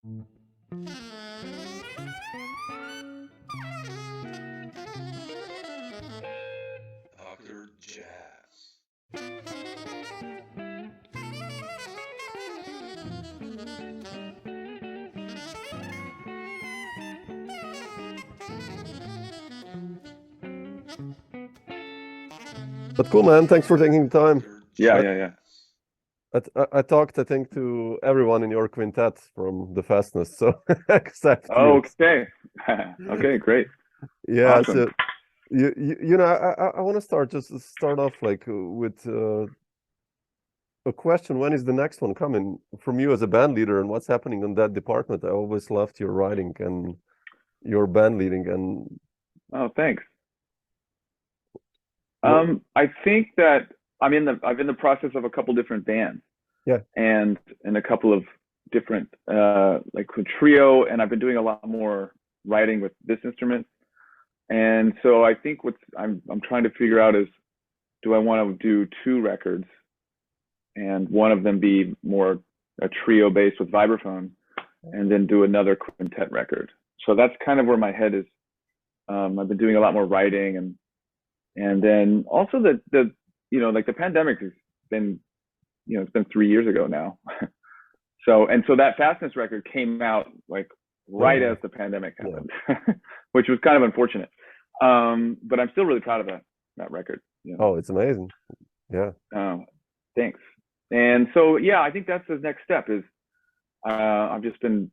Dr. Jazz. But cool, man. Thanks for taking the time. Yeah. I talked, I think, to everyone in your quintet from the Fastness, so except you. Okay. Okay, great. Yeah, Awesome. so you know, I want to start off like with a question. When is the next one coming from you as a band leader, and what's happening in that department? I always loved your writing and your band leading, and Oh, thanks. Well- I think that I'm in the process of a couple different bands. Yeah. And a couple of different like a trio, and I've been doing a lot more writing with this instrument. And so I think what I'm trying to figure out is, do I want to do 2 records, and one of them be more a trio based with vibraphone, and then do another quintet record. So that's kind of where my head is. I've been doing a lot more writing, and then also the you know, like the pandemic has been, you know, it's been 3 years ago now. So that Fastness record came out like right as the pandemic happened, which was kind of unfortunate. But I'm still really proud of that record. You know? Oh, it's amazing. Yeah. Thanks. And so, yeah, I think that's the next step is, I've just been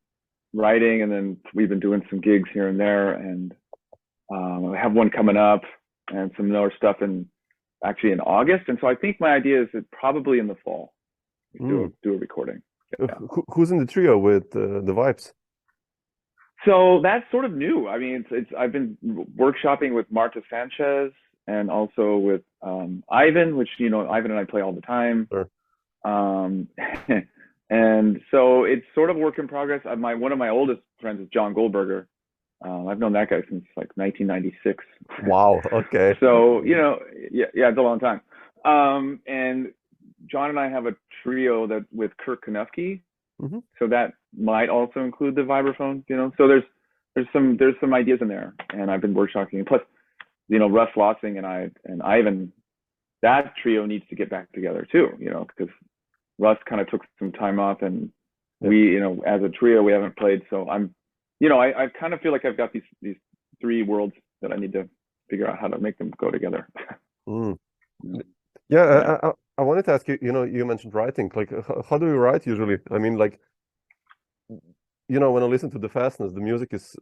writing, and then we've been doing some gigs here and there, and I have one coming up and some more stuff actually in August. And so I think my idea is that probably in the fall, do a recording. Yeah. Who's in the trio with the Vibes? So that's sort of new. I mean, I've been workshopping with Marta Sanchez, and also with Eivind, which, you know, Eivind and I play all the time. Sure. And so it's sort of work in progress. One of my oldest friends is John Goldberger. I've known that guy since like 1996. Wow. Okay. So, you know, yeah, it's a long time. And John and I have a trio that with Kirk Knuffke. Mm-hmm. So that might also include the vibraphone, you know. So there's some ideas in there, and I've been workshopping. Plus, you know, Russ Lossing and Eivind, that trio needs to get back together too, you know, because Russ kind of took some time off, and we, you know, as a trio, we haven't played. So I'm, you know, I kind of feel like I've got these 3 worlds that I need to figure out how to make them go together. Yeah. I wanted to ask you, you know, you mentioned writing, like how do you write usually? I mean, like, you know, when I listen to the Fastness, the music is,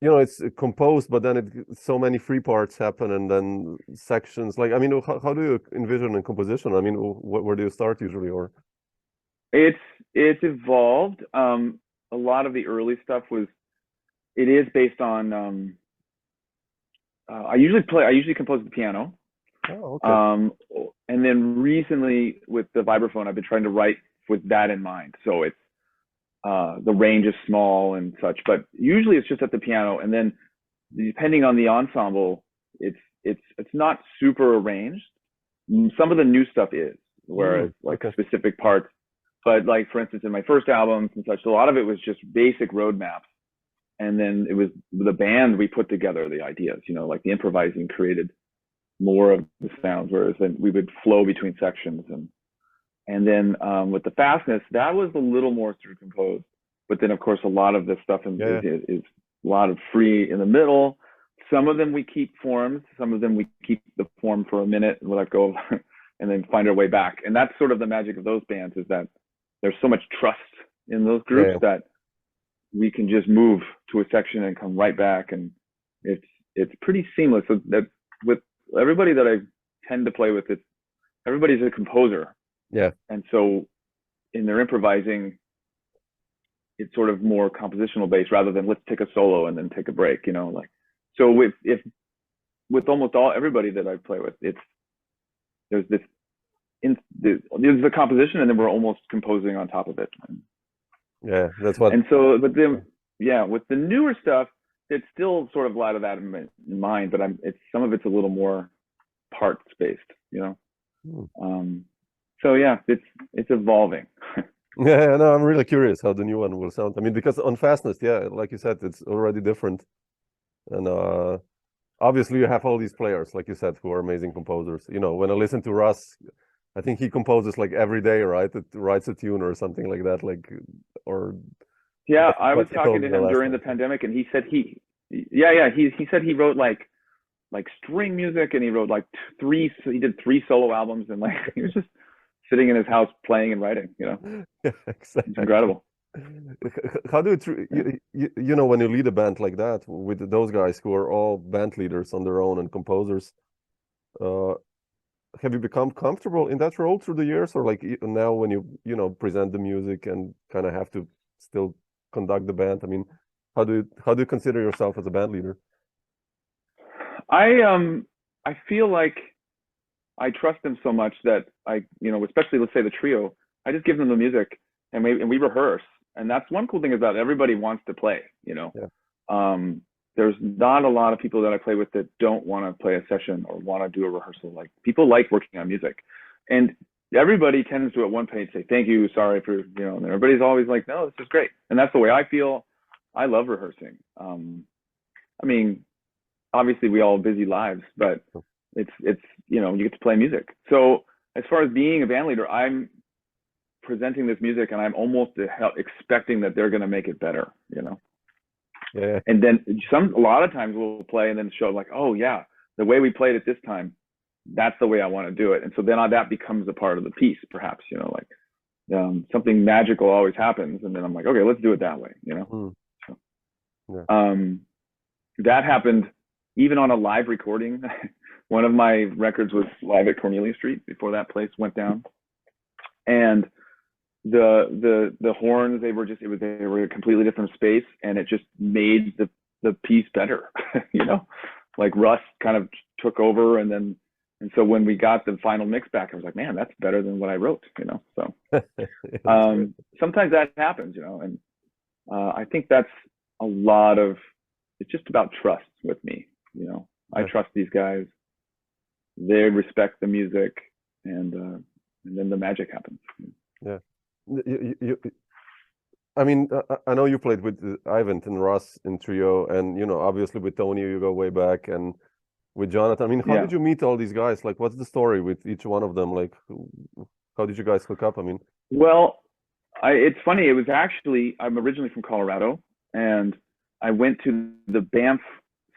you know, it's composed, but then so many free parts happen, and then sections. Like, I mean, how do you envision a composition? I mean, where do you start usually, or? It's evolved. A lot of the early stuff it is based on. I usually compose the piano. Oh, okay. And then recently with the vibraphone, I've been trying to write with that in mind. So it's the range is small and such, but usually it's just at the piano. And then depending on the ensemble, it's not super arranged. Some of the new stuff is, whereas like specific parts. But like, for instance, in my first albums and such, a lot of it was just basic roadmaps. And then it was the band, we put together the ideas, you know, like the improvising created more of the sounds, whereas then we would flow between sections. And then with the Fastness, that was a little more sort of composed. But then, of course, a lot of the stuff is a lot of free in the middle. Some of them we keep forms. Some of them we keep the form for a minute and we let go of, and then find our way back. And that's sort of the magic of those bands, is that there's so much trust in those groups that we can just move to a section and come right back. And it's pretty seamless. So that with everybody that I tend to play with, everybody's a composer. Yeah. And so in their improvising, it's sort of more compositional based rather than let's take a solo and then take a break, you know, like. So with almost everybody that I play with, there's the composition, and then we're almost composing on top of it. Yeah, that's what. And so, but then, with the newer stuff, it's still sort of a lot of that in mind, but some of it's a little more parts based, you know. So yeah, it's evolving. Yeah, no, I'm really curious how the new one will sound. I mean, because on Fastness, yeah, like you said, it's already different. And obviously you have all these players, like you said, who are amazing composers. You know, when I listen to Russ, I think he composes like every day, right? It writes a tune or something like that, like or Yeah, I was what he talking told to me the him last during the time. pandemic, and he said he said he wrote like string music, and he wrote like he did 3 solo albums, and like he was just sitting in his house playing and writing. Yeah, It's exactly. incredible. How do Yeah. you know when you lead a band like that with those guys who are all band leaders on their own and composers? Uh, have you become comfortable in that role through the years, or like now when you know present the music and kind of have to still conduct the band? I mean, how do you consider yourself as a band leader? I feel like I trust them so much that especially let's say the trio, I just give them the music, and we rehearse. And that's one cool thing is that everybody wants to play. Yeah, Um, there's not a lot of people that I play with that don't want to play a session or want to do a rehearsal. Like people like working on music, and everybody tends to at one point say thank you, sorry for and everybody's always like, no, this is great, and that's the way I feel. I love rehearsing. I mean, obviously we all have busy lives, but it's you get to play music. So as far as being a band leader, I'm presenting this music and I'm almost expecting that they're going to make it better. yeah, And then a lot of times we'll play and then show like, oh yeah, the way we played it this time, that's the way I want to do it. And so then that becomes a part of the piece, perhaps, like something magical always happens. And then I'm like, okay, let's do it that way. mm, So, yeah, that happened even on a live recording. One of my records was live at Cornelia Street before that place went down. And the horns, they were a completely different space, and it just made the piece better. Like Russ kind of took over, and so when we got the final mix back, I was like, man, that's better than what I wrote. So yeah, that's great. sometimes that happens. And I think that's a lot of it's just about trust with me. I Yeah, trust these guys, they respect the music, and then the magic happens. yeah. I mean, I know you played with Eivind and Russ in trio, and obviously with Tony you go way back, and with Jonathan. I mean, how Yeah. did you meet all these guys? Like, what's the story with each one of them? Like, how did you guys hook up? I mean, Well, it's funny. It was actually, I'm originally from Colorado, and I went to the Banff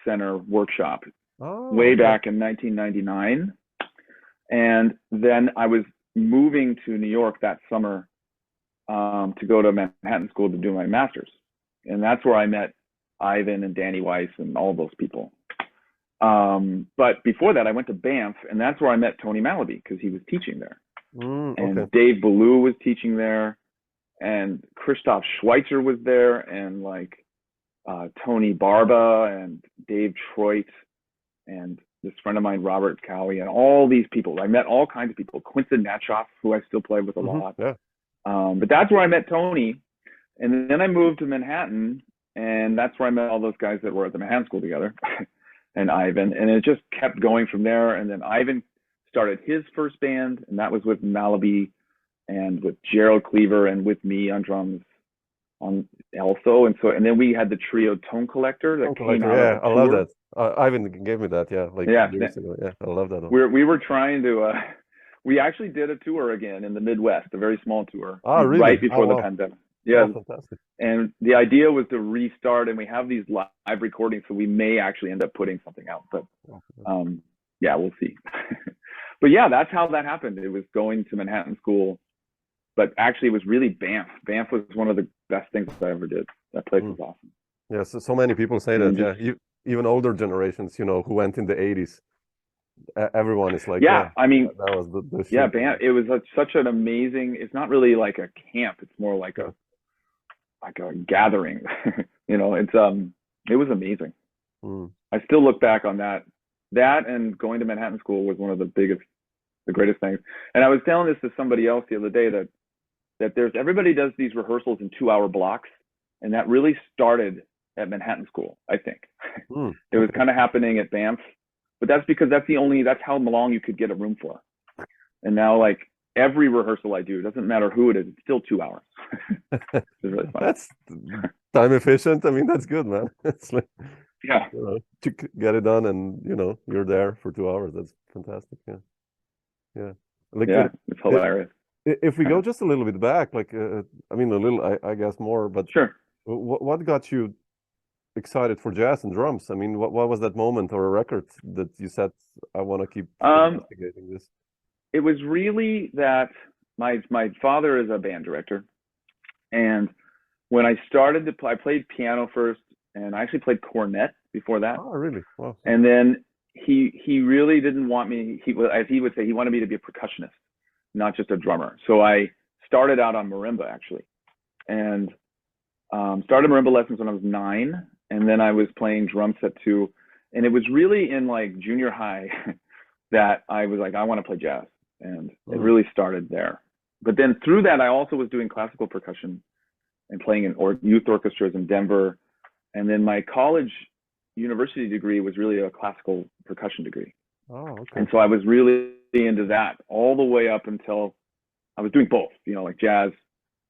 Center workshop oh, way okay. back in 1999. And then I was moving to New York that summer to go to Manhattan School to do my master's. And that's where I met Ivan and Danny Weiss and all those people. But before that, I went to Banff, and that's where I met Tony Malaby because he was teaching there. Okay. And Dave Ballou was teaching there, and Christoph Schweitzer was there, and like Tony Barba and Dave Troit and this friend of mine, Robert Cowie, and all these people. I met all kinds of people. Quinton Natchoff, who I still play with a lot. Yeah. But that's where I met Tony. And then I moved to Manhattan, and that's where I met all those guys that were at the Manhattan School together, and Ivan. And it just kept going from there. And then Ivan started his first band, and that was with Malaby and with Gerald Cleaver and with me on drums on also. And then we had the trio Tone Collector that Tone came Collector, out yeah, of a I love tour. that. Ivan gave me that, yeah, like Yeah, years ago. Yeah, I love that one. we were trying to. We actually did a tour again in the Midwest, a very small tour, Ah, really? right before Oh, the wow. pandemic. Yeah, Oh, fantastic. and the idea was to restart, and we have these live recordings, so we may actually end up putting something out. But yeah, we'll see. But yeah, that's how that happened. It was going to Manhattan School, but actually it was really Banff. Banff was one of the best things I ever did. That place was awesome. Yeah, so many people say that. And Yeah, just, even older generations, who went in the 80s, everyone is like, yeah, I mean, that was the yeah, shit. Banff. It was such an amazing. It's not really like a camp. It's more like Yeah. a gathering. It was amazing. Mm. I still look back on that. That and going to Manhattan School was one of the greatest things. And I was telling this to somebody else the other day that everybody does these rehearsals in 2-hour blocks, and that really started at Manhattan School, I think. It was kind of happening at Banff, but that's because that's how long you could get a room for. And now like every rehearsal I do, it doesn't matter who it is, it's still 2 hours. It's really fun. That's time efficient. I mean, that's good, man. It's like, Yeah. you know, to get it done, and you know, you're there for 2 hours. That's fantastic. Yeah, yeah. Like, Yeah, it's hilarious. if we go just a little bit back, like, I mean, a little, I guess more, but Sure. what got you excited for jazz and drums? I mean, what was that moment or a record that you said, I want to keep investigating this? It was really that my father is a band director, and when I started to play, I played piano first, and I actually played cornet before that. Oh, really? Wow. And then he really didn't want me. As he would say, he wanted me to be a percussionist, not just a drummer. So I started out on marimba actually, and started marimba lessons when I was 9, and then I was playing drum set 2, and it was really in like junior high that I was like, I want to play jazz, and it really started there. But then through that, I also was doing classical percussion and playing in youth orchestras in Denver, and then my college university degree was really a classical percussion degree. Oh, okay. And so I was really into that all the way up until I was doing both, you know, like jazz.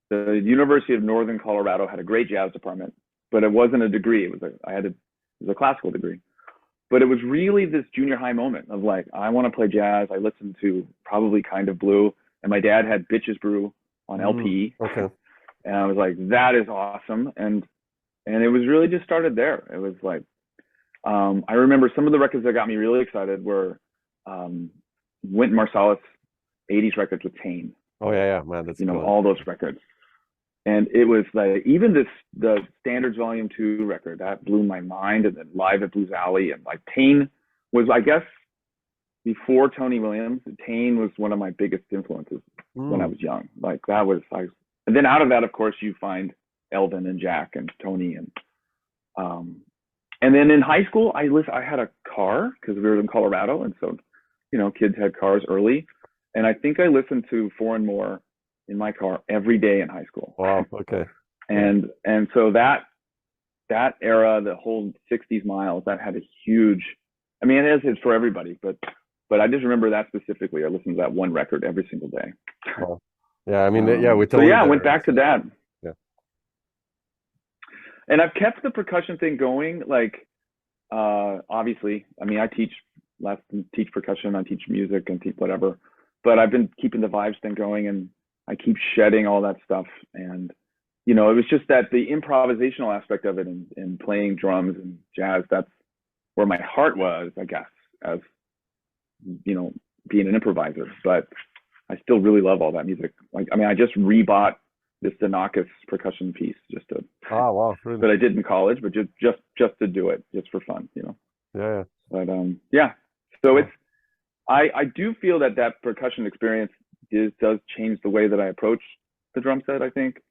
The University of Northern Colorado had a great jazz department, but it wasn't a degree. It was a classical degree. But it was really this junior high moment of like, I want to play jazz. I listened to probably Kind of Blue, and my dad had Bitches Brew on LP. Okay. And I was like, that is awesome. And it was really just started there. It was like, I remember some of the records that got me really excited were Wynton Marsalis 80s records with Tane. Oh yeah, man, that's, you know, cool. all those records. And it was like, even the Standards Volume 2 record, that blew my mind. And then Live at Blues Alley, and like Tane was, I guess, before Tony Williams, Tane was one of my biggest influences when I was young. Like that was, and then out of that, of course, you find Elvin and Jack and Tony, and then in high school, I had a car because we were in Colorado, and so, you know, kids had cars early, and I think I listened to 4 and More in my car every day in high school. Wow. Okay. And so that era, the whole 60s Miles, that had a huge, I mean, it is for everybody, but I just remember that specifically. I listened to that one record every single day. Wow. Yeah, I mean, so yeah, I went back to that. Yeah. And I've kept the percussion thing going. Like, obviously, I mean, I teach percussion, I teach music, and teach whatever. But I've been keeping the vibes thing going, and I keep shedding all that stuff. And, you know, it was just that the improvisational aspect of it, and playing drums and jazz, that's where my heart was, I guess, as, you know, being an improviser. But I still really love all that music. Like, I mean, I just rebought this Danakis percussion piece just to, wow, really? that I did in college, but just to do it, just for fun, you know. Yeah. But yeah, so it's, I do feel that percussion experience does change the way that I approach the drum set. I think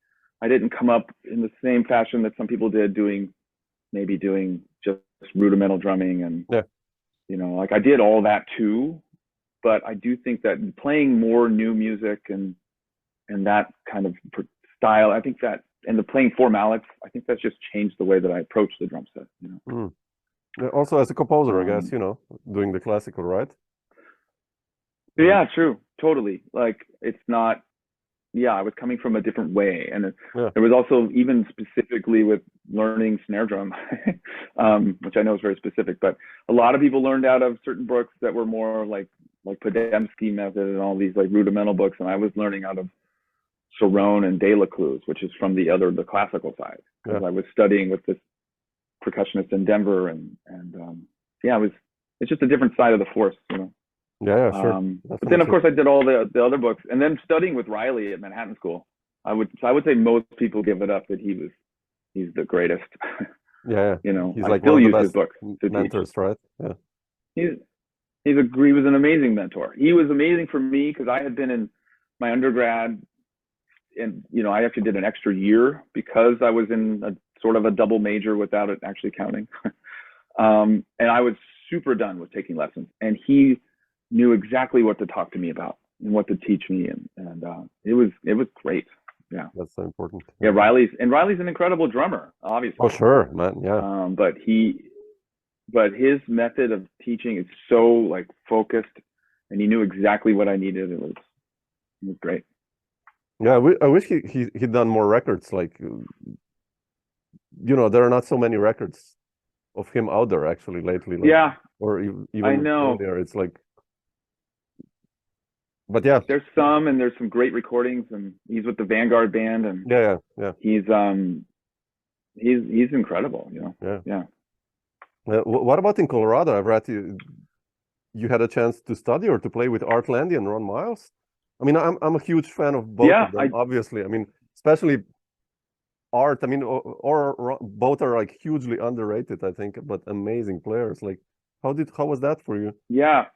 I didn't come up in the same fashion that some people did, doing just rudimental drumming, and you know, like I did all that too. But I do think that playing more new music and that kind of style, I think that, and the playing 4 mallets, I think that's just changed the way that I approach the drum set, you know. Also, as a composer, I guess, you know, doing the classical, right? Yeah, true, totally. Like, it's not, I was coming from a different way, and there was also, even specifically with learning snare drum, which I know is very specific, but a lot of people learned out of certain books that were more like Podemsky method and all these like rudimental books, and I was learning out of Cerrone and De La Cruz, which is from the classical side, because I was studying with this percussionist in Denver, and it's just a different side of the force, you know. Yeah, sure. But then, of course, I did all the other books, and then studying with Riley at Manhattan School. I would say most people give it up that he's the greatest. Yeah, you know, he's I like still one of use the his best books to mentors, teach. right? Yeah. He was an amazing mentor. He was amazing for me because I had been in my undergrad, and you know, I actually did an extra year because I was in a sort of a double major without it actually counting. And I was super done with taking lessons, and he knew exactly what to talk to me about and what to teach me, and it was great. Yeah, that's so important. Yeah, Riley's an incredible drummer, obviously. Oh sure, man. Yeah. But his method of teaching is so like focused, and he knew exactly what I needed. It It was great. Yeah, I wish he'd done more records. Like, there are not so many records of him out there actually lately. Like, Yeah, or even I know. earlier. It's like, but yeah, There's some great recordings, and he's with the Vanguard band, and yeah. he's incredible. Yeah. What about in Colorado? I've read you had a chance to study or to play with Art Landy and Ron Miles. I mean, I'm a huge fan of both of them, obviously. I mean, especially Art. I mean, or both are like hugely underrated, I think, but amazing players. Like, how was that for you? Yeah,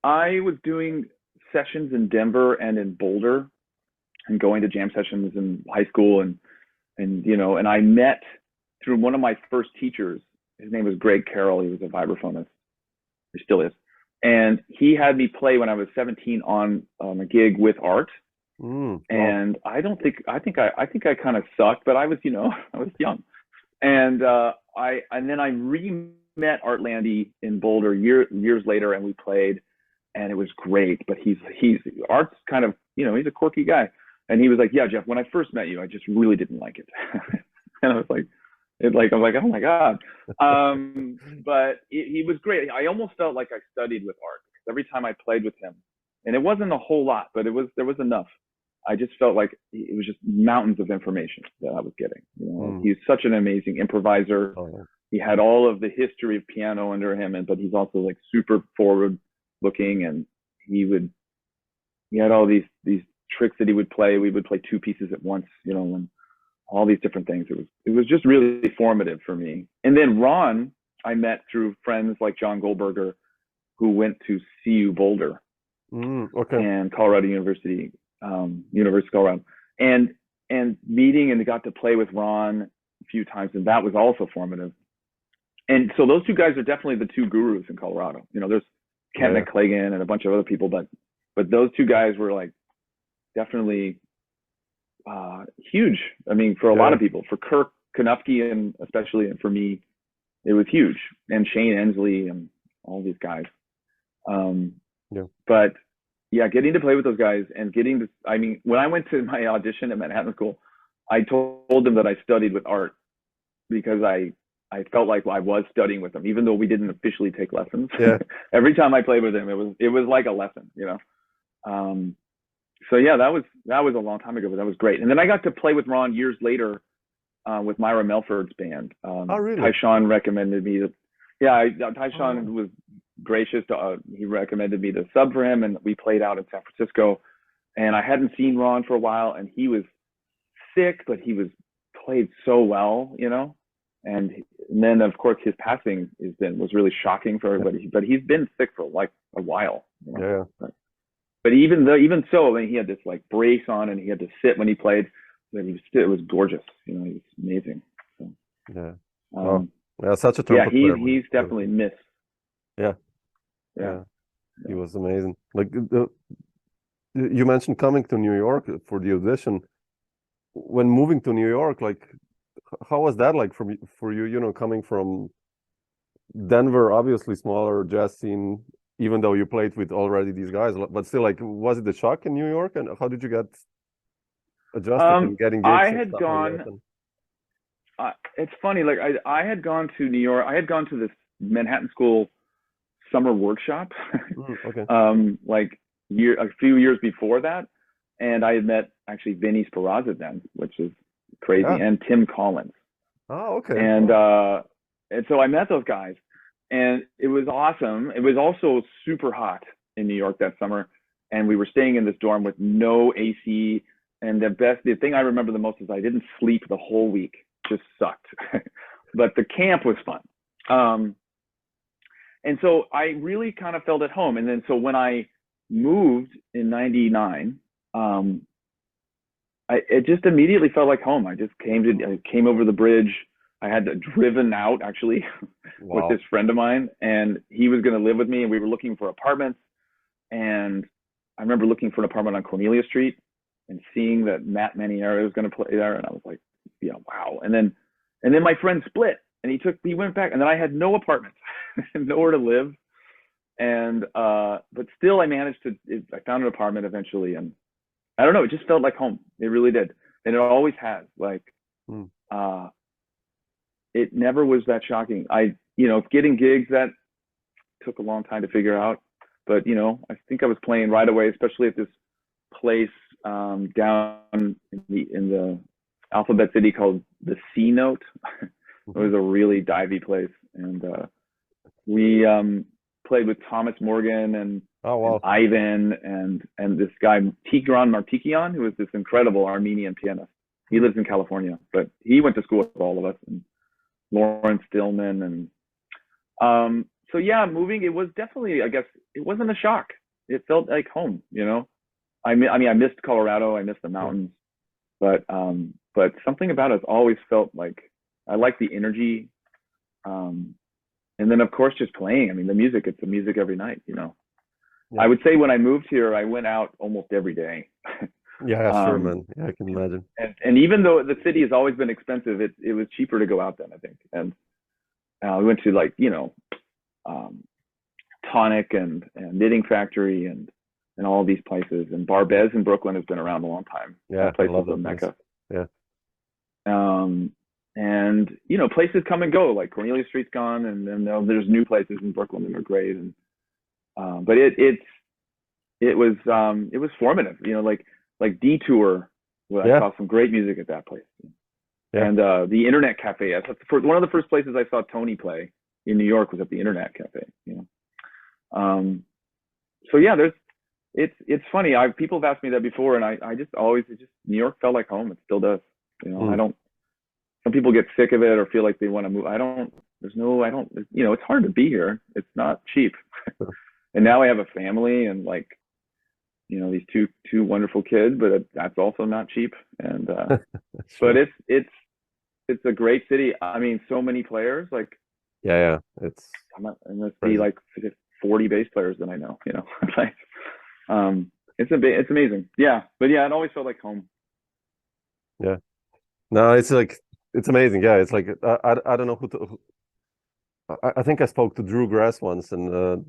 I was doing sessions in Denver and in Boulder, and going to jam sessions in high school, and I met through one of my first teachers. His name was Greg Carroll. He was a vibraphonist. He still is. And he had me play when I was 17 on a gig with Art. And I think I kind of sucked, but I was, I was young. And then I re-met Art Landy in Boulder years later, and we played, and it was great. But Art's kind of, he's a quirky guy. And he was like, yeah, Jeff, when I first met you, I just really didn't like it. And I was like, I'm like, oh my God. But he was great. I almost felt like I studied with Art every time I played with him, and it wasn't a whole lot, but there was enough. I just felt like it was just mountains of information that I was getting. He's such an amazing improviser. He had all of the history of piano under him, but he's also like super forward looking, and he had all these tricks that he would play. We would play two pieces at once, and all these different things. It was just really formative for me. And then Ron, I met through friends like John Goldberger, who went to CU Boulder and Colorado University, University of Colorado, and meeting, and got to play with Ron a few times, and that was also formative. And so those two guys are definitely the two gurus in Colorado. There's Kent McClagan and a bunch of other people, but those two guys were like definitely huge. I mean, for a lot of people, for Kirk, Knuffke, and especially for me, it was huge. And Shane Ensley and all these guys. But yeah, getting to play with those guys and when I went to my audition at Manhattan School, I told them that I studied with Art because I felt like I was studying with him, even though we didn't officially take lessons. Yeah. Every time I played with him, it was like a lesson, So yeah, that was a long time ago, but that was great. And then I got to play with Ron years later with Myra Melford's band. Really? Tyshawn recommended me Tyshawn was gracious. He recommended me to sub for him, and we played out in San Francisco. And I hadn't seen Ron for a while, and he was sick, but he played so well, And then of course his passing was really shocking for everybody. But he's been sick for like a while. Yeah. But even so, I mean, he had this like brace on, and he had to sit when he played. But it was gorgeous. He was amazing. So, yeah. Such a trumpet player. He's definitely missed. Yeah. He was amazing. Like you mentioned coming to New York for the audition. When moving to New York, like how was that like for you? Coming from Denver, obviously smaller jazz scene. Even though you played with already these guys, but still, like, was it a shock in New York, and how did you get adjusted and getting gigs? I had gone. It's funny, like I had gone to New York. I had gone to this Manhattan School summer workshop, like a few years before that, and I had met actually Vinny Sperrazza then, which is crazy, and Tim Collins. Oh, okay. And so I met those guys. And it was awesome. It was also super hot in New York that summer. And we were staying in this dorm with no AC. And the thing I remember the most is I didn't sleep the whole week. Just sucked. But the camp was fun. And so I really kind of felt at home. And then so when I moved in 99, it just immediately felt like home. I just came over the bridge. I had driven out actually with this friend of mine, and he was going to live with me, and we were looking for apartments. And I remember looking for an apartment on Cornelia Street and seeing that Matt Maniera was going to play there. And I was like, yeah, wow. And then my friend split, and he went back, and then I had no apartments, nowhere to live. And, but still I managed I found an apartment eventually. And I don't know, it just felt like home. It really did. And it always has. Like, Mm. it never was that shocking. Getting gigs, that took a long time to figure out. But, I think I was playing right away, especially at this place down in the Alphabet City called the C Note. It was a really divey place. And we played with Thomas Morgan and, Oh, wow. and Eivind and this guy Tigran Martikian, who is this incredible Armenian pianist. He lives in California, but he went to school with all of us, and Lawrence Stillman. And so yeah, moving, it was definitely, I guess, it wasn't a shock. It felt like home, I mean, I missed Colorado, I missed the mountains, but something about it always felt like I liked the energy. And then of course just playing. I mean, the music, it's the music every night, Yeah. I would say when I moved here, I went out almost every day. Yeah, sure, man. Yeah, I can imagine. And even though the city has always been expensive, it was cheaper to go out then, I think. And we went to Tonic and Knitting Factory and all these places. And Barbez in Brooklyn has been around a long time. Yeah, that place I love is a that place. mecca. Yeah. And places come and go. Like Cornelia Street's gone, and then there's new places in Brooklyn that are great. And but it was formative. Like Detour. Well, I saw some great music at that place. Yeah. And the Internet Cafe. One of the first places I saw Tony play in New York was at the Internet Cafe. So yeah, it's funny. People have asked me that before, and I just always New York felt like home. It still does. I don't. Some people get sick of it or feel like they want to move. I don't. It's hard to be here. It's not cheap. And now I have a family and these two wonderful kids, but that's also not cheap. And but it's a great city. I mean, so many players. Yeah. It must be like 40 bass players that I know. It's amazing. Yeah, but yeah, it always felt like home. Yeah. No, it's amazing. Yeah, it's like I don't know who. I think I spoke to Drew Grass once, and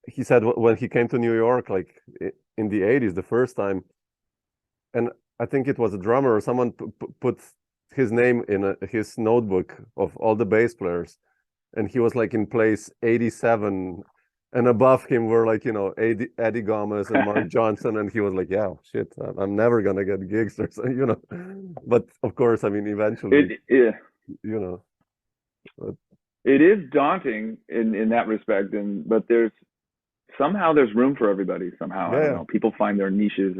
he said when he came to New York, like in the 80s, the first time, and I think it was a drummer or someone put his name in his notebook of all the bass players, and he was like in place 87, and above him were Eddie Gomez and Mark Johnson, and he was like, yeah, shit, I'm never gonna get gigs or so, But of course, I mean, eventually, But it is daunting in that respect, but there's room for everybody somehow. I don't know. People find their niches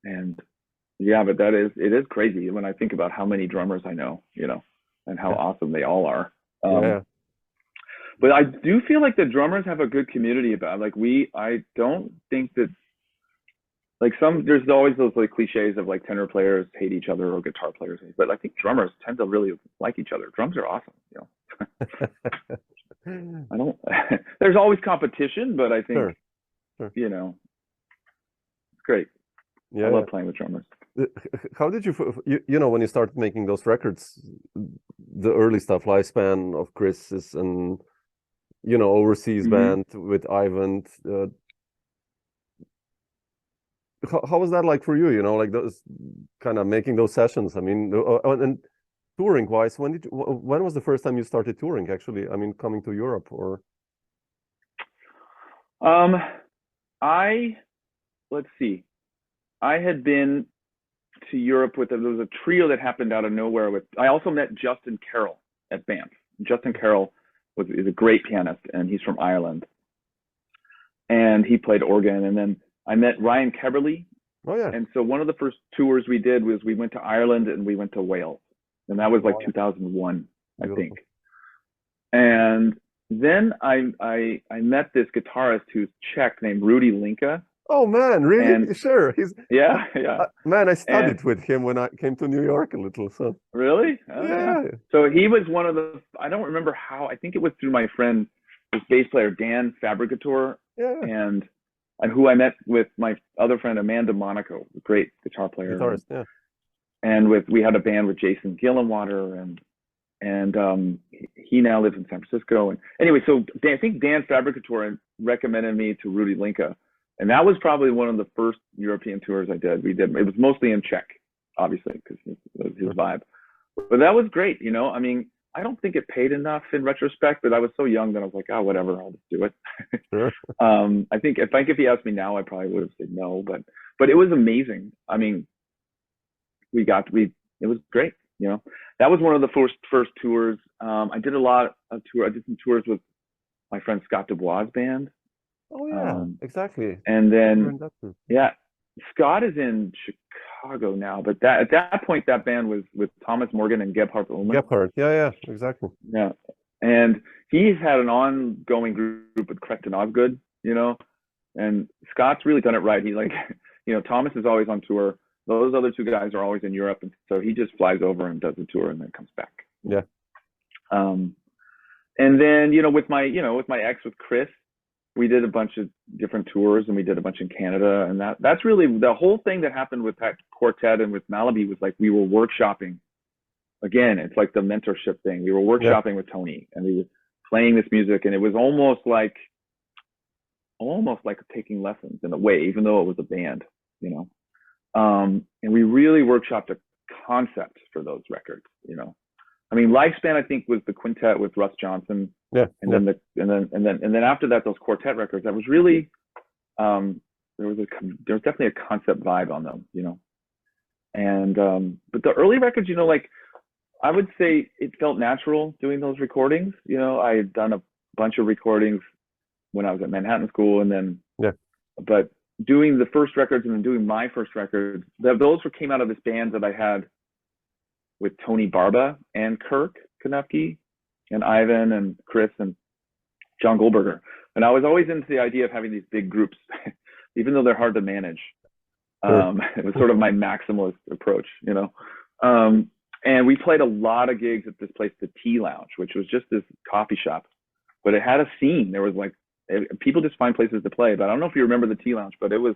and yeah, but it is crazy when I think about how many drummers I know, and how awesome they all are. But I do feel like the drummers have a good community about I don't think that there's always those cliches of tenor players hate each other or guitar players hate, but I think drummers tend to really like each other. Drums are awesome, I don't there's always competition, but I think Sure. It's great. I love playing with drummers. How did you when you started making those records, the early stuff, Lifespan of Kris's and Overseas Band with Eivind, how was that like for you, those kind of making those sessions? I mean, and touring wise, when was the first time you started touring, actually? I mean, coming to Europe or? Let's see. I had been to Europe there was a trio that happened out of nowhere I also met Justin Carroll at Banff. Justin Carroll is a great pianist, and he's from Ireland. And he played organ. And then I met Ryan Keberly. Oh, yeah. And so one of the first tours we did was we went to Ireland and we went to Wales. And that was 2001, I think. And then I met this guitarist who's Czech named Rudy Linka. Oh man, really? And, sure. He's yeah. Man, I studied with him when I came to New York a little. So really? Yeah. So he was one of I don't remember how. I think it was through my friend, this bass player Dan Fabricator, and who I met with my other friend Amanda Monaco, a great guitar player. Guitarist, yeah. And we had a band with Jason Gillenwater, and he now lives in San Francisco. And anyway, so I think Dan Fabricator recommended me to Rudy Linka. And that was probably one of the first European tours I did. It was mostly in Czech, obviously, because it was his vibe. But that was great, you know. I mean, I don't think it paid enough in retrospect, but I was so young that I was like, oh, whatever, I'll just do it. Sure. I think if he asked me now, I probably would have said no, but it was amazing. I mean, it was great, you know. That was one of the first tours. I did I did some tours with my friend Scott Dubois' band. Oh yeah, exactly. And then yeah, Scott is in Chicago now, but at that point that band was with Thomas Morgan and Gebhardt Ullmann. Gebhardt, yeah, exactly. Yeah, and he's had an ongoing group with Creston Osgood, you know, and Scott's really done it right. He, like, you know, Thomas is always on tour. Those other two guys are always in Europe, and so he just flies over and does a tour and then comes back. Yeah. And then, you know, with my ex, with Kris, we did a bunch of different tours, and we did a bunch in Canada, and that's really the whole thing that happened with that quartet and with Malaby was like we were workshopping. Again, it's like the mentorship thing. We were workshopping with Tony, and we were playing this music, and it was almost like taking lessons in a way, even though it was a band, you know. And we really workshopped a concept for those records, you know. I mean, Lifespan, I think, was the quintet with Russ Johnson. Yeah. And then after that, those quartet records, that was really, there was definitely a concept vibe on them, you know. And, but the early records, you know, like, I would say it felt natural doing those recordings. You know, I had done a bunch of recordings when I was at Manhattan School, and then, but doing the first records and then doing my first records, those came out of this band that I had with Tony Barba and Kirk Knuffke and Eivind and Kris and John Goldberger. And I was always into the idea of having these big groups, even though they're hard to manage. It was sort of my maximalist approach, you know. And we played a lot of gigs at this place, the Tea Lounge, which was just this coffee shop, but it had a scene. There was like, people just find places to play, but I don't know if you remember the Tea Lounge, but it was,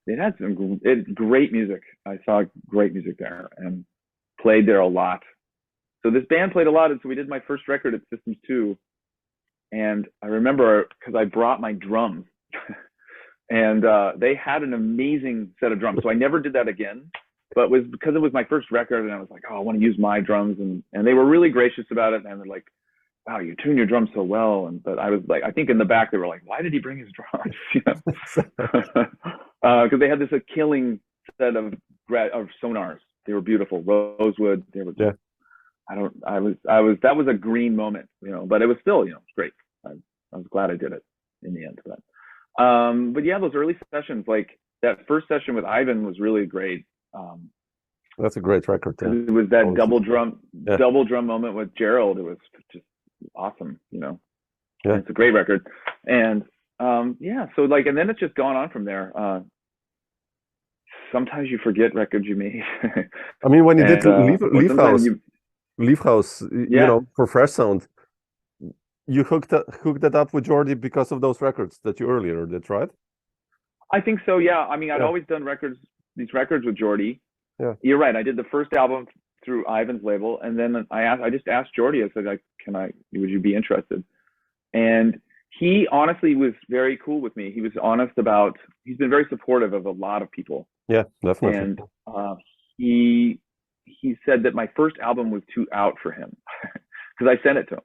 it had some great music. I saw great music there and played there a lot. So this band played a lot, and so we did my first record at Systems 2. And I remember, because I brought my drums, and they had an amazing set of drums. So I never did that again, but it was because it was my first record, and I was like, oh, I want to use my drums, and they were really gracious about it, and they're like, wow, you tune your drums so well. But I was like, I think in the back they were like, why did he bring his drums? You know, because they had this killing set of sonars. They were beautiful, rosewood. They were. Yeah. That was a green moment, you know, but it was still, you know, great. I was glad I did it in the end. But yeah, those early sessions, like that first session with Eivind was really great. That's a great record. Yeah. It was that double drum moment with Gerald. It was just awesome, you know. Yeah, it's a great record. And yeah, so like, and then it's just gone on from there. Sometimes you forget records you made. I mean, when you did Leaf House, you know, for Fresh Sound, you hooked that up with Jordy because of those records that you earlier did, right? I think so, yeah. I mean, I'd always done these records with Jordy. Yeah, you're right. I did the first album through Eivind's label, and then I just asked Jordy. I said, like, would you be interested? And he honestly was very cool with me. He was honest about. He's been very supportive of a lot of people. Yeah, definitely. And he said that my first album was too out for him because I sent it to him,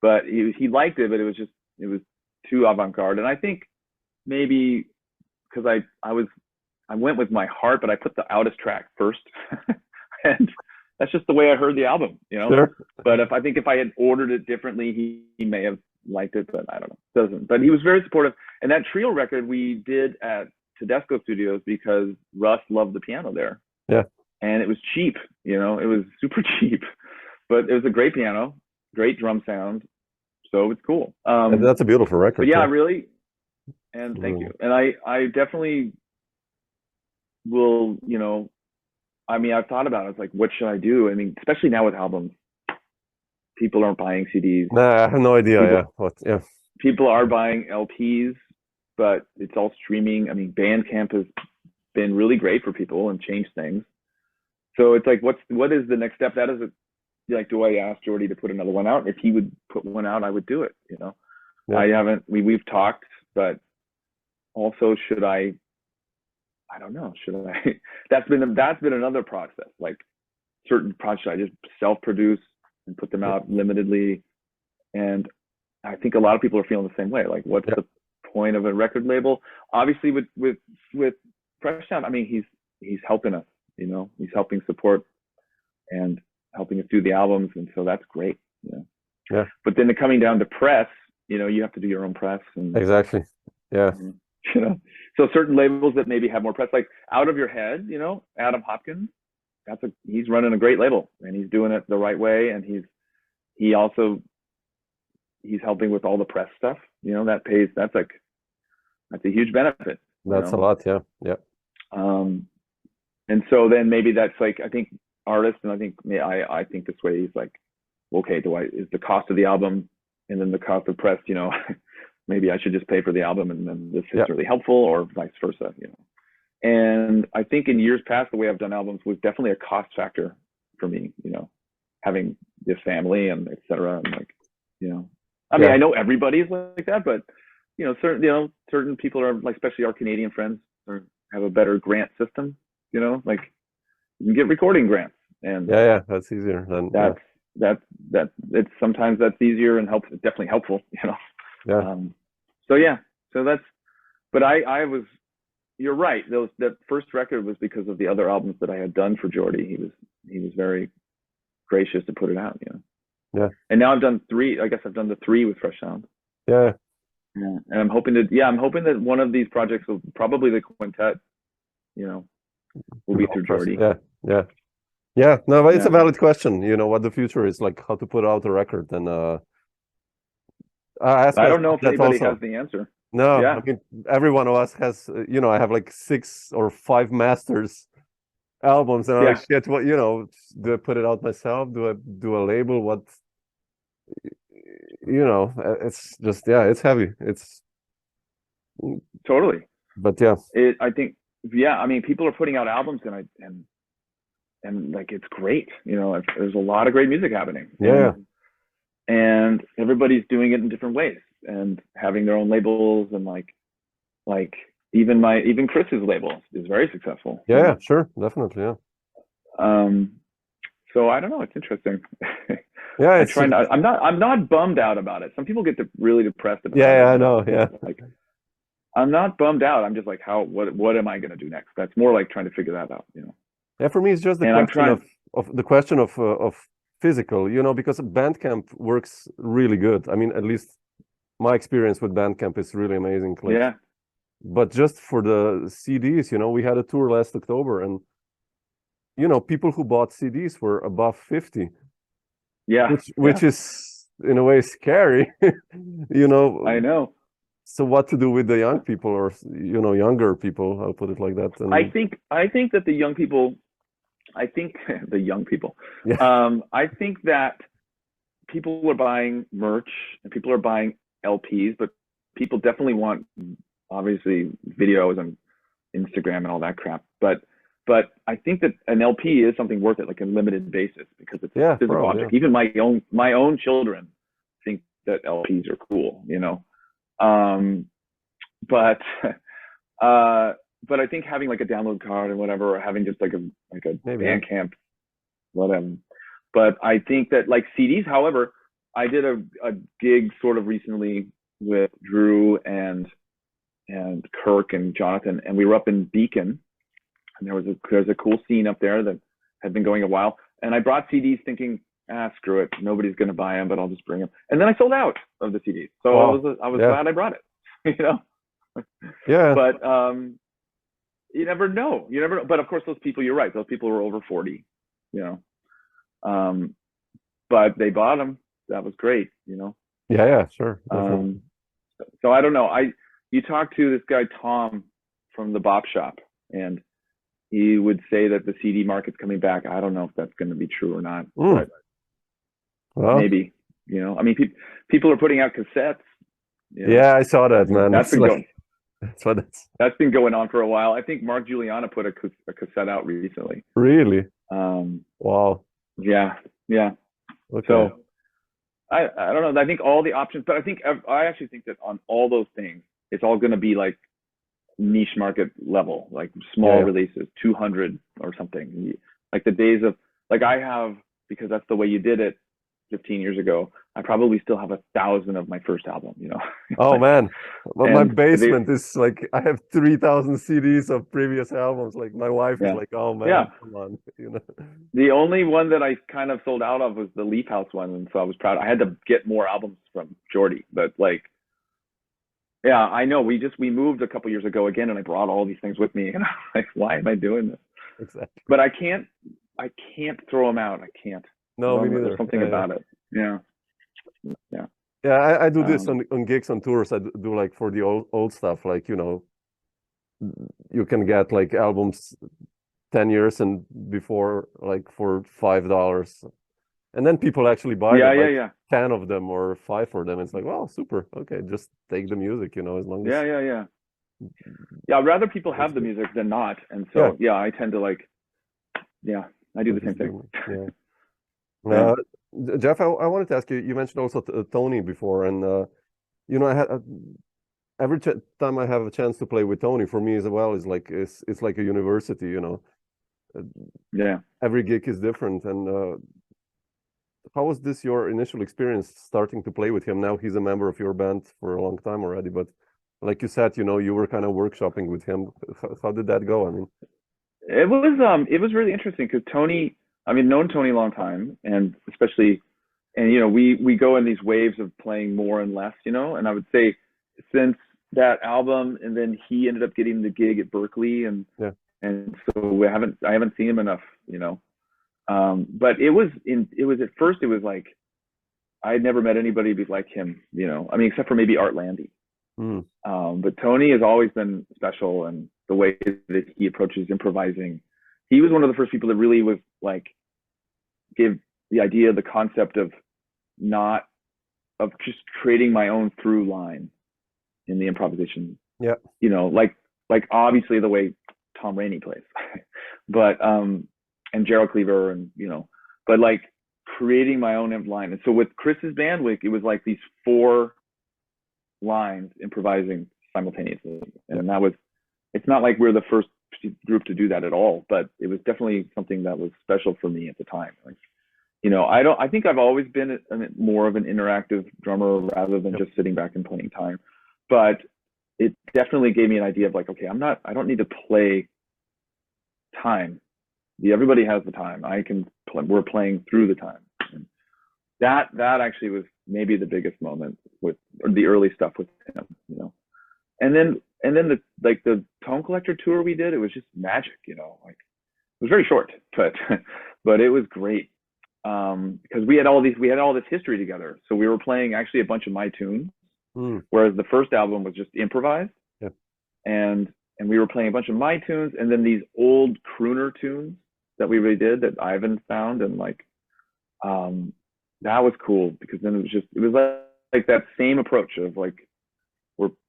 but he liked it, but it was too avant-garde. And I think maybe because I went with my heart, but I put the outest track first, and that's just the way I heard the album, you know. Sure. But if I had ordered it differently, he may have liked it, but I don't know. Doesn't. But he was very supportive. And that trio record we did at Tedesco Studios because Russ loved the piano there. Yeah. And it was cheap, you know, it was super cheap, but it was a great piano, great drum sound. So it's cool. And that's a beautiful record. But yeah, really. And thank you. And I definitely will, you know, I mean, I've thought about it. It's like, what should I do? I mean, especially now with albums, people aren't buying CDs. Nah, I have no idea. People are buying LPs, but it's all streaming. I mean, Bandcamp has been really great for people and changed things. So it's like, what is the next step? That is like, do I ask Jordy to put another one out? If he would put one out, I would do it. You know, I haven't. We've talked, but also should I don't know, should I that's been another process. Like certain projects I just self-produce and put them out limitedly, and I think a lot of people are feeling the same way. Like, what's the point of a record label? Obviously, with Fresh Sound, I mean, he's helping us. You know, he's helping support and helping us do the albums, and so that's great. You know? Yeah. But then coming down to press, you know, you have to do your own press. And, Exactly. Yeah. You know, so certain labels that maybe have more press, like Out of Your Head, you know, Adam Hopkins, he's running a great label, and he's doing it the right way, and he's helping with all the press stuff. You know, that's a huge benefit. That's a lot. Yeah. Yeah. And so then maybe that's like, I think artists, and I think I think this way, he's like, okay, is the cost of the album and then the cost of press, you know, maybe I should just pay for the album, and then this is really helpful, or vice versa, you know. And I think in years past, the way I've done albums was definitely a cost factor for me, you know, having this family and et cetera. And like, you know, I mean, I know everybody's like that, but you know, certain people are like, especially our Canadian friends, have a better grant system, you know, like you can get recording grants, and that's easier than it's sometimes that's easier and it's definitely helpful, you know. So that's, but I was, you're right, that first record was because of the other albums that I had done for Jordy. He was very gracious to put it out, you know. And now I've done 3. I guess I've done the 3 with Fresh Sound. Yeah. And I'm hoping that one of these projects will, probably the quintet, you know, will be through Jordy. Yeah. No, but it's a valid question, you know, what the future is like, how to put out a record. And I don't know if anybody has the answer. No, I mean, every one of us has, you know, I have like 6 or 5 masters albums, and I'm like, shit, what, you know, do I put it out myself? Do I do a label? What, you know, it's just, it's heavy. It's totally. But I think, I mean, people are putting out albums, and like, it's great. You know, there's a lot of great music happening. And everybody's doing it in different ways and having their own labels, and like even Kris's label is very successful. Yeah, sure, definitely. So I don't know, it's interesting. I'm not bummed out about it. Some people get really depressed about it. I know. Like, I'm not bummed out. I'm just like, what am I going to do next? That's more like trying to figure that out, you know. Yeah, for me it's just the question of physical, you know, because Bandcamp works really good. I mean, at least my experience with Bandcamp is really amazing. Like, but just for the CDs, you know, we had a tour last October, and you know, people who bought CDs were above 50. Which is in a way scary. You know. I know. So what to do with the young people, or you know, younger people? I'll put it like that. And I think that the young people. I think that people are buying merch and people are buying LPs, but people definitely want, obviously, videos and Instagram and all that crap. But I think that an LP is something worth it, like a limited basis, because it's a physical object. Even my own children think that LPs are cool, you know. But I think having like a download card and whatever, or having just like a Bandcamp, whatever. But I think that like CDs, however, I did a gig sort of recently with Drew and Kirk and Jonathan, and we were up in Beacon, and there's a cool scene up there that had been going a while. And I brought CDs thinking, screw it, nobody's gonna buy them, but I'll just bring them. And then I sold out of the CDs, so I was glad I brought it, you know. But you never know. But of course, those people, you're right. Those people were over 40, you know. But they bought them. That was great, you know. Yeah, sure. So I don't know. You talk to this guy Tom from the Bop Shop, and he would say that the CD market's coming back. I don't know if that's going to be true or not. But maybe, you know. I mean, people are putting out cassettes. You know? Yeah, I saw that, man. That's been going on for a while. I think Mark Juliana put a cassette out recently. Really? Wow. Yeah. Okay. So I don't know. I think all the options, but I actually think that on all those things, it's all going to be like niche market level, like small Yeah. releases, 200 or something. Like the days of, like I have, because that's the way you did it 15 years ago, I probably still have 1,000 of my first album, you know. Oh Like, man, but my and basement is like I have 3,000 CDs of previous albums. Like my wife is yeah, like, "Oh man, yeah. come on," you know. The only one that I kind of sold out of was the Leaf House one, and so I was proud. I had to get more albums from Jordy, but like, yeah, I know. We moved a couple years ago again, and I brought all these things with me, and I'm like, why am I doing this? Exactly. But I can't throw them out. I can't. No, me There's neither. something Yeah, about it. Yeah, yeah. yeah. I do this Um, on gigs, on tours. I do like for the old stuff, like you know, you can get like albums 10 years and before, like for $5, and then people actually buy yeah, them, yeah, like yeah, 10 of them or 5 for them. It's like, wow, super. Okay, just take the music, you know, as long as yeah, yeah, yeah. Yeah, I'd rather people have it's the good. music than not, and Yeah, so yeah, I tend to like, yeah, I do I the same just thing. do. Yeah. Yeah. Jeff, I wanted to ask you. You mentioned also Tony before, and you know, I had every time I have a chance to play with Tony, for me as well, is like it's like a university. You know, uh, Yeah. every gig is different. And how was this your initial experience starting to play with him? Now he's a member of your band for a long time already, but like you said, you know, you were kind of workshopping with him. How did that go? I mean, It was really interesting because Tony, I mean, known Tony a long time, and especially, and you know, we go in these waves of playing more and less, you know, and I would say since that album, and then he ended up getting the gig at Berkeley, yeah, and so I haven't seen him enough, you know. But it was at first it was like I had never met anybody like him, you know. I mean, except for maybe Art Landy. mm, But Tony has always been special, and the way that he approaches improvising. He was one of the first people that really was like give the idea, the concept of not of just creating my own through line in the improvisation. yeah, You know, like obviously the way Tom Rainey plays, but and Gerald Cleaver, and you know, but like creating my own line. And so with Kris's band, it was like these 4 lines improvising simultaneously, yeah, and that was. It's not like we're the first group to do that at all, but it was definitely something that was special for me at the time. Like, you know, I think I've always been more of an interactive drummer rather than yep, just sitting back and playing time, but it definitely gave me an idea of like, okay, I don't need to play time. Everybody has the time. We're playing through the time. And that actually was maybe the biggest moment with the early stuff with him, you know. And then the Tone Collector tour we did, it was just magic, you know. Like it was very short, but but it was great because we had all this history together. So we were playing actually a bunch of my tunes, mm, whereas the first album was just improvised, yeah, and we were playing a bunch of my tunes, and then these old crooner tunes that we really did that Eivind found, and like that was cool because then it was like that same approach of like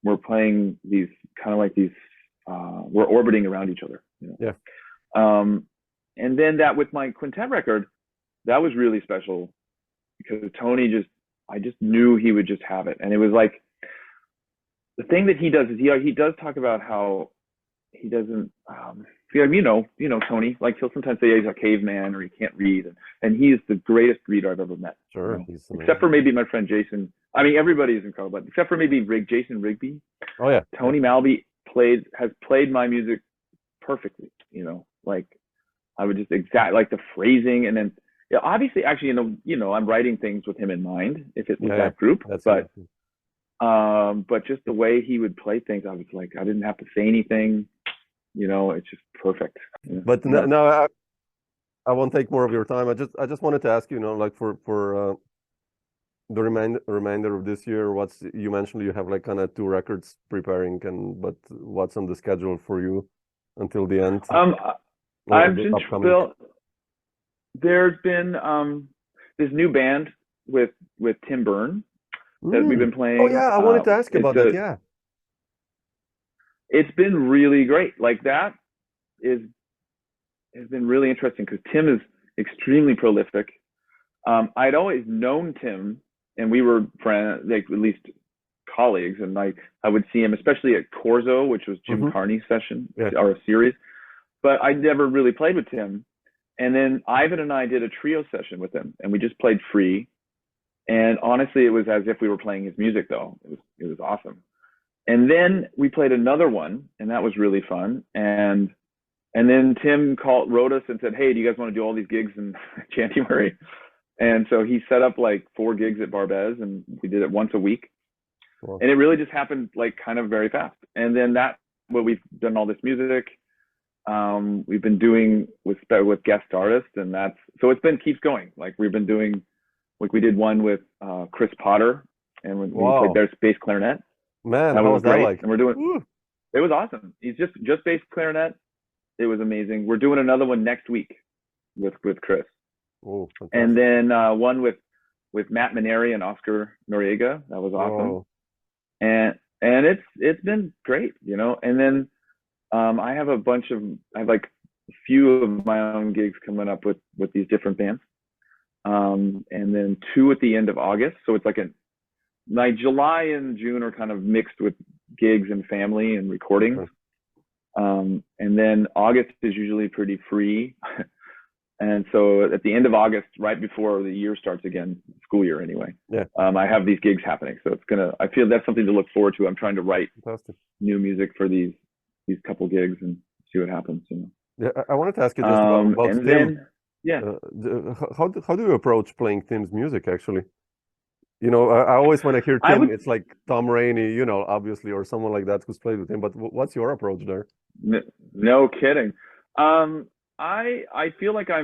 we're playing these kind of like these we're orbiting around each other, you know. yeah, And then that with my quintet record, that was really special because Tony I just knew he would just have it. And it was like the thing that he does is he does talk about how he doesn't you know Tony, like he'll sometimes say he's a caveman or he can't read, and he's the greatest reader I've ever met, you sure, know? he's Except for amazing. maybe my friend Jason. I mean, everybody is incredible, but except for maybe Jason Rigby. Oh yeah, yeah, Tony Malaby has played my music perfectly, you know. Like I would just like the phrasing, and then yeah, obviously actually you know I'm writing things with him in mind if it was yeah, yeah. that group, That's but just the way he would play things, I was like I didn't have to say anything, you know. It's just perfect, you know? But Yeah. no, I won't take more of your time. I just wanted to ask you, you know, like for the remainder of this year, you mentioned you have like kind of 2 records preparing, but what's on the schedule for you until the end or I've the been upcoming? there's been this new band with Tim Byrne that we've been Oh playing. yeah, I wanted to ask you about that. Yeah. It's been really great. Like that has been really interesting because Tim is extremely prolific. I'd always known Tim, and we were friends, like at least colleagues, and I would see him, especially at Corzo, which was Jim Carney's session or a series. But I never really played with Tim. And then Eivind and I did a trio session with him, and we just played free. And honestly, it was as if we were playing his music, though. It was awesome. And then we played another one, and that was really fun. And then Tim wrote us and said, "Hey, do you guys want to do all these gigs in January?" And so he set up like 4 gigs at Barbez, and we did it once a week. Cool. And it really just happened like kind of very fast. And then we've done all this music. We've been doing with guest artists, and so keeps going. Like we've been doing, like we did one with Kris Potter, and we played their bass clarinet. Man, how was that like? And we're doing, it was awesome. He's just bass clarinet. It was amazing. We're doing another one next week with Kris. Oh, and then one with Matt Maneri and Oscar Noriega. That was awesome. Oh. And it's been great, you know. And then I have like a few of my own gigs coming up with these different bands. And then 2 at the end of August. So it's like my July and June are kind of mixed with gigs and family and recordings. And then August is usually pretty free. And so at the end of August, right before the year starts again, school year anyway, I have these gigs happening. So I feel that's something to look forward to. I'm trying to write new music for these couple gigs and see what happens. You know? Yeah, I wanted to ask you just about Tim. How do you approach playing Tim's music, actually? You know, I always, when I hear Tim, it's like Tom Rainey, you know, obviously, or someone like that who's played with him. But what's your approach there? No kidding. I feel like I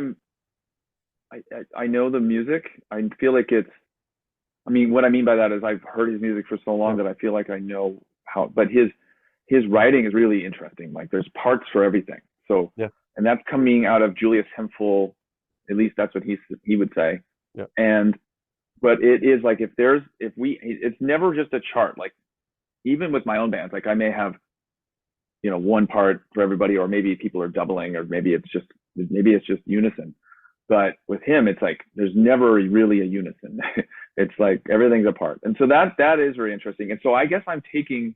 know the music. I feel like what I mean by that is I've heard his music for so long that I feel like I know how, but his writing is really interesting. Like there's parts for everything. So, and that's coming out of Julius Hemphill, at least that's what he would say. Yeah. But it is like, it's never just a chart. Like even with my own bands, like I may have, you know, one part for everybody, or maybe people are doubling, or maybe it's just unison. But with him, it's like there's never really a unison. It's like everything's a part, and so that is very interesting. And so I guess I'm taking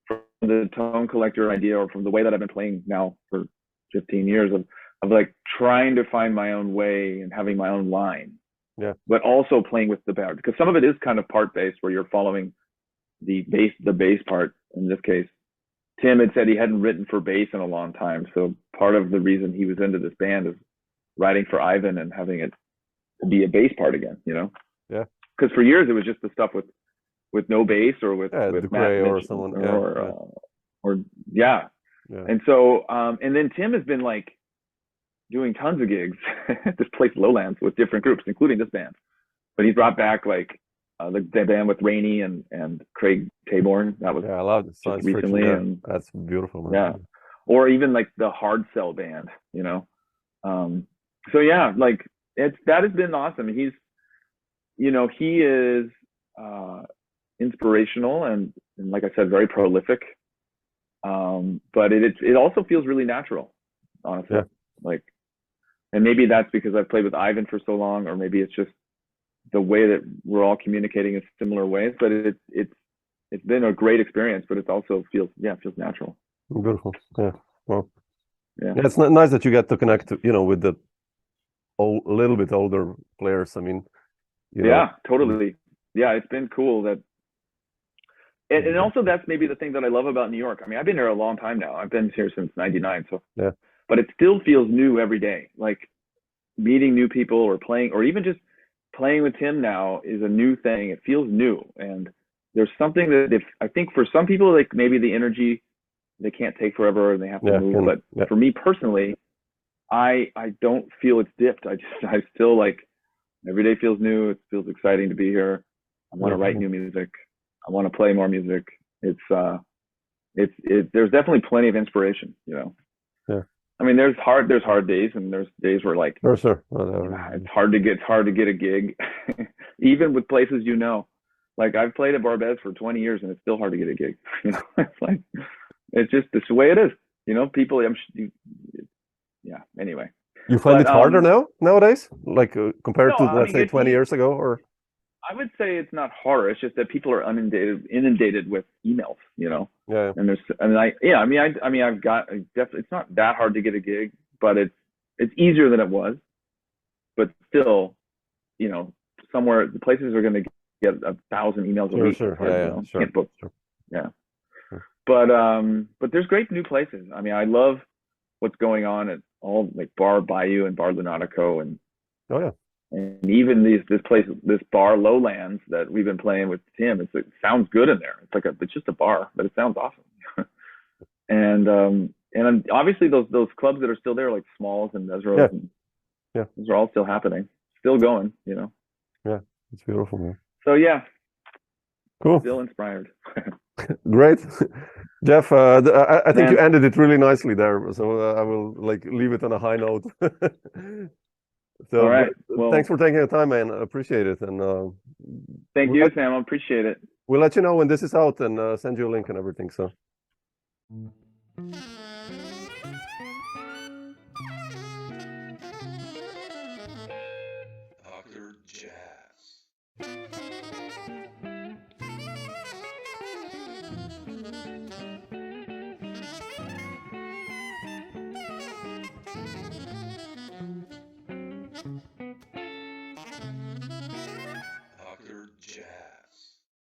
from the Tone Collector idea, or from the way that I've been playing now for 15 years of like trying to find my own way and having my own line. Yeah. But also playing with the band, because some of it is kind of part based, where you're following the bass part. In this case, Tim had said he hadn't written for bass in a long time. So part of the reason he was into this band is writing for Eivind and having it be a bass part again, you know? Yeah. Because for years it was just the stuff with no bass, or with Matt or someone. And so and then Tim has been like doing tons of gigs at this place Lowlands with different groups, including this band. But he's brought back like the band with Rainey and Craig Taborn. That was I love it recently. And that's beautiful, man. Yeah. Or even like the Hard Cell band, you know. So yeah, like that has been awesome. He's, you know, he is inspirational and like I said, very prolific. But it also feels really natural, honestly. Yeah. Like, and maybe that's because I've played with Eivind for so long, or maybe it's just the way that we're all communicating in similar ways. But it's been a great experience, but it also feels natural. Beautiful. Yeah. Well, yeah, it's nice that you get to connect, you know, with the little bit older players. I mean, totally. Yeah, it's been cool that. And also that's maybe the thing that I love about New York. I mean, I've been here a long time now. I've been here since '99. So yeah. But it still feels new every day. Like meeting new people or playing, or even just playing with Tim now is a new thing. It feels new. And there's something that I think for some people, like maybe the energy, they can't take forever and they have to move. But for me personally, I don't feel it's dipped. I still like every day feels new. It feels exciting to be here. I want to write new music. I want to play more music. There's definitely plenty of inspiration, you know. Yeah. I mean, there's hard days, and there's days where like, for sure, it's hard to get a gig, even with places, you know. Like I've played at Barbez for 20 years, and it's still hard to get a gig. You know, it's like it's the way it is. You know, people. Anyway. You find it harder nowadays, like compared to let's say 20 years ago, or? I would say it's not harder. It's just that people are inundated with emails, Yeah. And I've got definitely. It's not that hard to get a gig, but it's easier than it was. But still, somewhere the places are going to get 1,000 emails a week. Sure. Sure. Can't book. Sure. Yeah. Sure. But there's great new places. I mean, I love what's going on at all like Bar Bayou and Bar Lunatico and even this bar Lowlands that we've been playing with Tim. It sounds good in there. It's just a bar, but it sounds awesome. and obviously those clubs that are still there, like Smalls and Nesros, those are all still happening, still going. Yeah, it's beautiful, man. So yeah, cool. Still inspired. Great, Jeff. I think you ended it really nicely there. So I will leave it on a high note. So, all right. Well, thanks for taking the time, man. I appreciate it. And thank you, Sam. I appreciate it. We'll let you know when this is out and send you a link and everything. So.